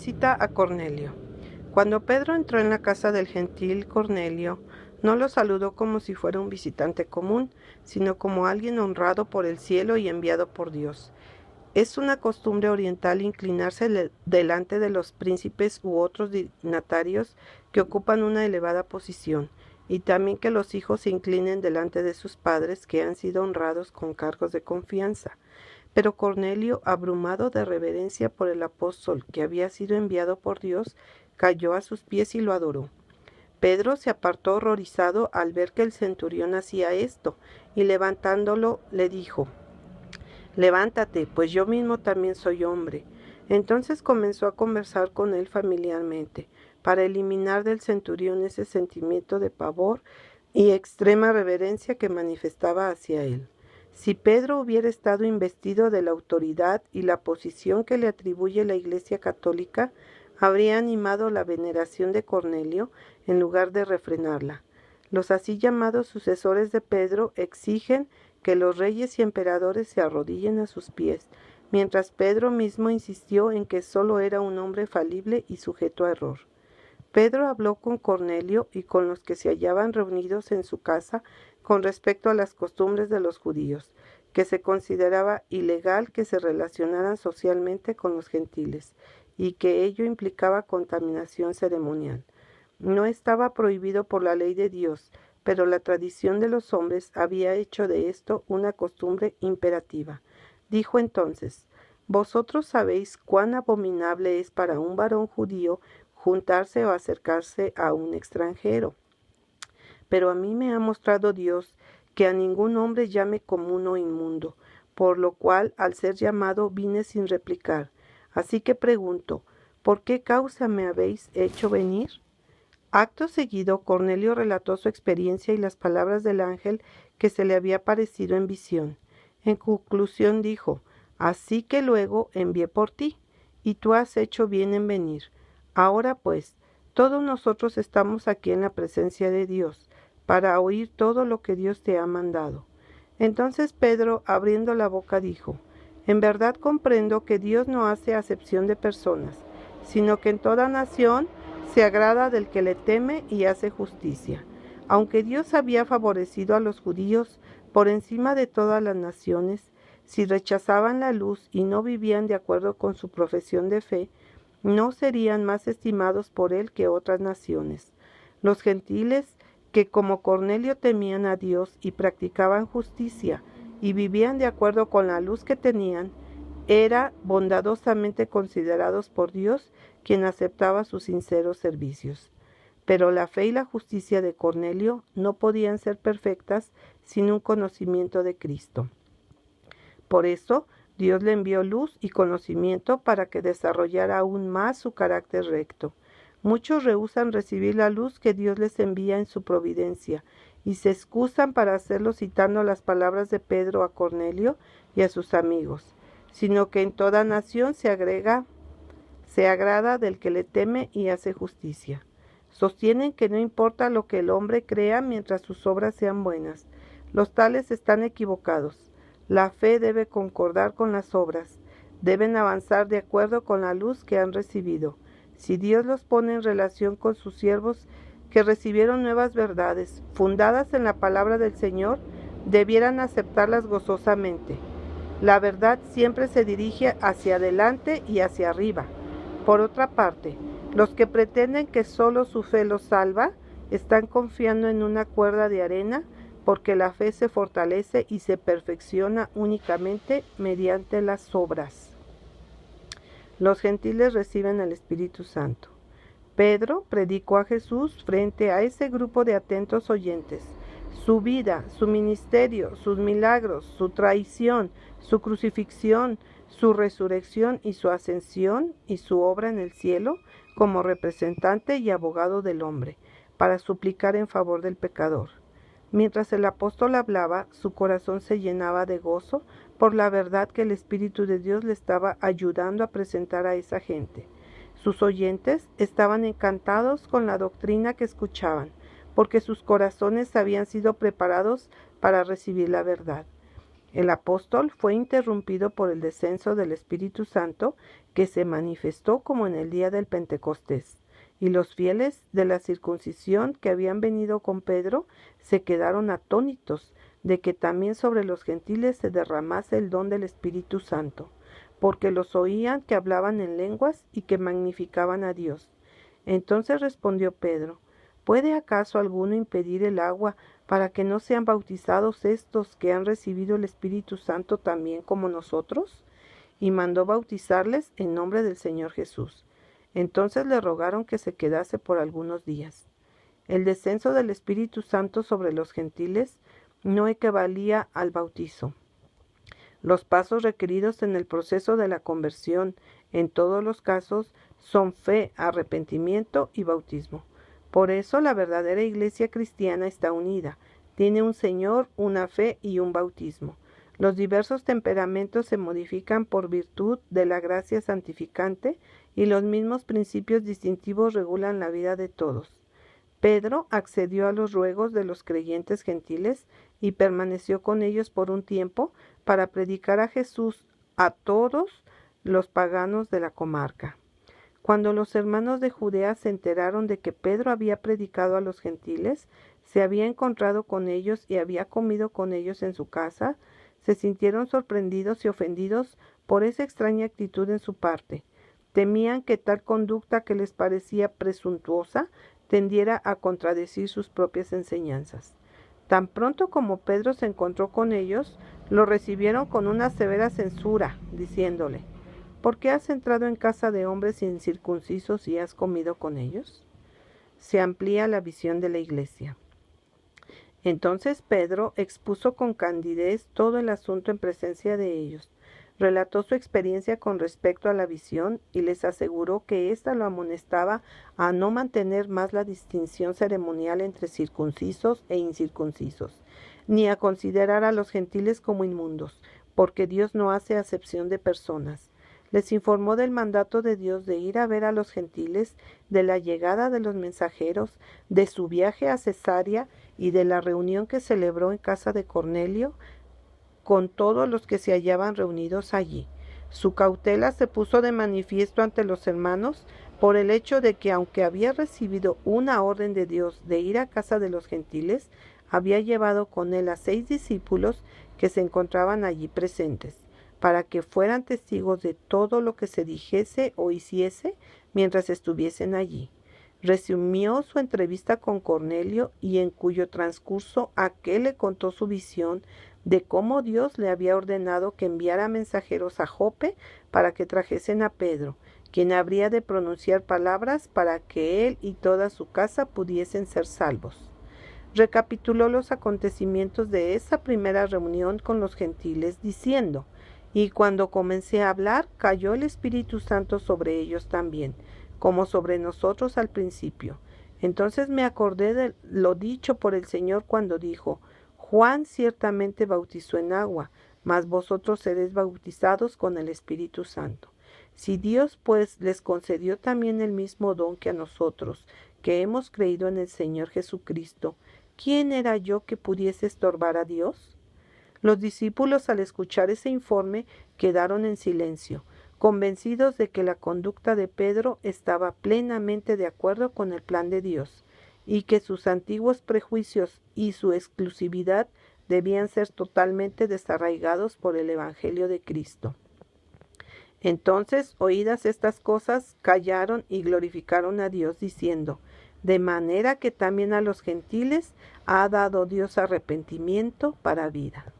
visita a Cornelio. Cuando Pedro entró en la casa del gentil Cornelio, no lo saludó como si fuera un visitante común, sino como alguien honrado por el cielo y enviado por Dios. Es una costumbre oriental inclinarse delante de los príncipes u otros dignatarios que ocupan una elevada posición, y también que los hijos se inclinen delante de sus padres que han sido honrados con cargos de confianza. Pero Cornelio, abrumado de reverencia por el apóstol que había sido enviado por Dios, cayó a sus pies y lo adoró. Pedro se apartó horrorizado al ver que el centurión hacía esto, y levantándolo le dijo: «Levántate, pues yo mismo también soy hombre». Entonces comenzó a conversar con él familiarmente, para eliminar del centurión ese sentimiento de pavor y extrema reverencia que manifestaba hacia él. Si Pedro hubiera estado investido de la autoridad y la posición que le atribuye la Iglesia Católica, habría animado la veneración de Cornelio en lugar de refrenarla. Los así llamados sucesores de Pedro exigen que los reyes y emperadores se arrodillen a sus pies, mientras Pedro mismo insistió en que solo era un hombre falible y sujeto a error. Pedro habló con Cornelio y con los que se hallaban reunidos en su casa con respecto a las costumbres de los judíos, que se consideraba ilegal que se relacionaran socialmente con los gentiles, y que ello implicaba contaminación ceremonial. No estaba prohibido por la ley de Dios, pero la tradición de los hombres había hecho de esto una costumbre imperativa. Dijo entonces: «Vosotros sabéis cuán abominable es para un varón judío juntarse o acercarse a un extranjero. Pero a mí me ha mostrado Dios que a ningún hombre llame común o inmundo, por lo cual al ser llamado vine sin replicar. Así que pregunto, ¿por qué causa me habéis hecho venir?». Acto seguido, Cornelio relató su experiencia y las palabras del ángel que se le había aparecido en visión. En conclusión dijo: «Así que luego envié por ti, y tú has hecho bien en venir. Ahora pues, todos nosotros estamos aquí en la presencia de Dios, para oír todo lo que Dios te ha mandado». Entonces Pedro, abriendo la boca, dijo: «En verdad comprendo que Dios no hace acepción de personas, sino que en toda nación se agrada del que le teme y hace justicia. Aunque Dios había favorecido a los judíos por encima de todas las naciones, si rechazaban la luz y no vivían de acuerdo con su profesión de fe, no serían más estimados por él que otras naciones. Los gentiles, que como Cornelio temían a Dios y practicaban justicia y vivían de acuerdo con la luz que tenían, eran bondadosamente considerados por Dios, quien aceptaba sus sinceros servicios. Pero la fe y la justicia de Cornelio no podían ser perfectas sin un conocimiento de Cristo. Por eso, Dios le envió luz y conocimiento para que desarrollara aún más su carácter recto. Muchos rehúsan recibir la luz que Dios les envía en su providencia y se excusan para hacerlo citando las palabras de Pedro a Cornelio y a sus amigos, sino que en toda nación se agrada del que le teme y hace justicia. Sostienen que no importa lo que el hombre crea mientras sus obras sean buenas. Los tales están equivocados. La fe debe concordar con las obras. Deben avanzar de acuerdo con la luz que han recibido. Si Dios los pone en relación con sus siervos que recibieron nuevas verdades, fundadas en la palabra del Señor, debieran aceptarlas gozosamente. La verdad siempre se dirige hacia adelante y hacia arriba. Por otra parte, los que pretenden que solo su fe los salva, están confiando en una cuerda de arena, porque la fe se fortalece y se perfecciona únicamente mediante las obras. Los gentiles reciben el Espíritu Santo. Pedro predicó a Jesús frente a ese grupo de atentos oyentes. Su vida, su ministerio, sus milagros, su traición, su crucifixión, su resurrección y su ascensión y su obra en el cielo como representante y abogado del hombre, para suplicar en favor del pecador. Mientras el apóstol hablaba, su corazón se llenaba de gozo por la verdad que el Espíritu de Dios le estaba ayudando a presentar a esa gente. Sus oyentes estaban encantados con la doctrina que escuchaban, porque sus corazones habían sido preparados para recibir la verdad. El apóstol fue interrumpido por el descenso del Espíritu Santo que se manifestó como en el día del Pentecostés, y los fieles de la circuncisión que habían venido con Pedro se quedaron atónitos de que también sobre los gentiles se derramase el don del Espíritu Santo, porque los oían que hablaban en lenguas y que magnificaban a Dios. Entonces respondió Pedro: ¿Puede acaso alguno impedir el agua para que no sean bautizados estos que han recibido el Espíritu Santo también como nosotros? Y mandó bautizarles en nombre del Señor Jesús. Entonces le rogaron que se quedase por algunos días. El descenso del Espíritu Santo sobre los gentiles no equivalía al bautizo. Los pasos requeridos en el proceso de la conversión, en todos los casos, son fe, arrepentimiento y bautismo. Por eso la verdadera iglesia cristiana está unida, tiene un Señor, una fe y un bautismo. Los diversos temperamentos se modifican por virtud de la gracia santificante y los mismos principios distintivos regulan la vida de todos. Pedro accedió a los ruegos de los creyentes gentiles y permaneció con ellos por un tiempo para predicar a Jesús a todos los paganos de la comarca. Cuando los hermanos de Judea se enteraron de que Pedro había predicado a los gentiles, se había encontrado con ellos y había comido con ellos en su casa, se sintieron sorprendidos y ofendidos por esa extraña actitud en su parte. Temían que tal conducta que les parecía presuntuosa tendiera a contradecir sus propias enseñanzas. Tan pronto como Pedro se encontró con ellos, lo recibieron con una severa censura, diciéndole: ¿Por qué has entrado en casa de hombres incircuncisos y has comido con ellos? Se amplía la visión de la iglesia. Entonces Pedro expuso con candidez todo el asunto en presencia de ellos, relató su experiencia con respecto a la visión y les aseguró que ésta lo amonestaba a no mantener más la distinción ceremonial entre circuncisos e incircuncisos, ni a considerar a los gentiles como inmundos, porque Dios no hace acepción de personas. Les informó del mandato de Dios de ir a ver a los gentiles, de la llegada de los mensajeros, de su viaje a Cesarea y de la reunión que celebró en casa de Cornelio con todos los que se hallaban reunidos allí. Su cautela se puso de manifiesto ante los hermanos por el hecho de que, aunque había recibido una orden de Dios de ir a casa de los gentiles, había llevado con él a 6 discípulos que se encontraban allí presentes, para que fueran testigos de todo lo que se dijese o hiciese mientras estuviesen allí. Resumió su entrevista con Cornelio y en cuyo transcurso aquél le contó su visión de cómo Dios le había ordenado que enviara mensajeros a Jope para que trajesen a Pedro, quien habría de pronunciar palabras para que él y toda su casa pudiesen ser salvos. Recapituló los acontecimientos de esa primera reunión con los gentiles, diciendo: Y cuando comencé a hablar, cayó el Espíritu Santo sobre ellos también, como sobre nosotros al principio. Entonces me acordé de lo dicho por el Señor cuando dijo: Juan ciertamente bautizó en agua, mas vosotros seréis bautizados con el Espíritu Santo. Si Dios, pues, les concedió también el mismo don que a nosotros, que hemos creído en el Señor Jesucristo, ¿quién era yo que pudiese estorbar a Dios? Los discípulos, al escuchar ese informe, quedaron en silencio, convencidos de que la conducta de Pedro estaba plenamente de acuerdo con el plan de Dios, y que sus antiguos prejuicios y su exclusividad debían ser totalmente desarraigados por el Evangelio de Cristo. Entonces, oídas estas cosas, callaron y glorificaron a Dios, diciendo: de manera que también a los gentiles ha dado Dios arrepentimiento para vida.